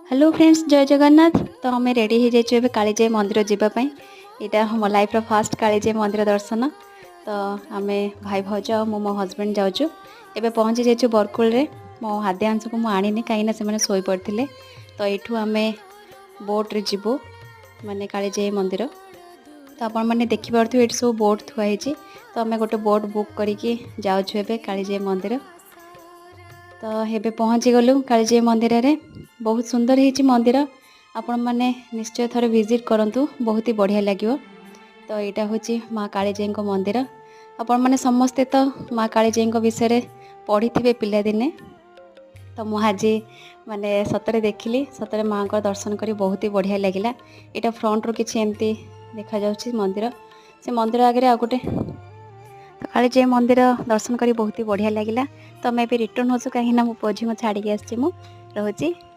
Hello friends, जय जगन्नाथ। तो हमें रेडी हो जाइए कालीजाई मंदिर जावाई। यहाँ हम लाइफ फास्ट कालीजाई मंदिर दर्शन। तो आम भाई भौज और मो हजबैंड जाऊँ। एबे पहुँची जाइए बरकुल रे। मो हाद्यांश को मुझे आनी कहीं से शोई पड़ते। तो यू आम बोट्रे जीवु माने कालीजाई मंदिर। तो आपण मैंने देखिपे ये सब बोट थुआई। तो आम गोटे बोट बुक करके जाऊँ कालीजाई मंदिर। तो हेबे पहुँची गलु कालीजाई मंदिर रे। बहुत सुंदर है मंदिर। आपण मैंने निश्चय थोड़े विजिट करंतु, बहुत ही बढ़िया लगे। तो यहाँ हूँ माँ कालीजाई मंदिर। आपण मैंने समस्ते तो माँ कालीजाई विषय पढ़ी थे पिलादिने। तो मुझे आज माने सतरे देखिली, सतरे माँ को दर्शन करी बहुत ही बढ़िया लगिला। यहाँ फ्रंट रू किछि एमती देखा जाउछि मंदिर। से मंदिर आगे आ गोटे कालीजाई मंदिर दर्शन करी बहुत ही बढ़िया लगिला। तो मैं भी रिटर्न होछु, कहीं ना मो पुओ झी छाड़ी आसी। रोची।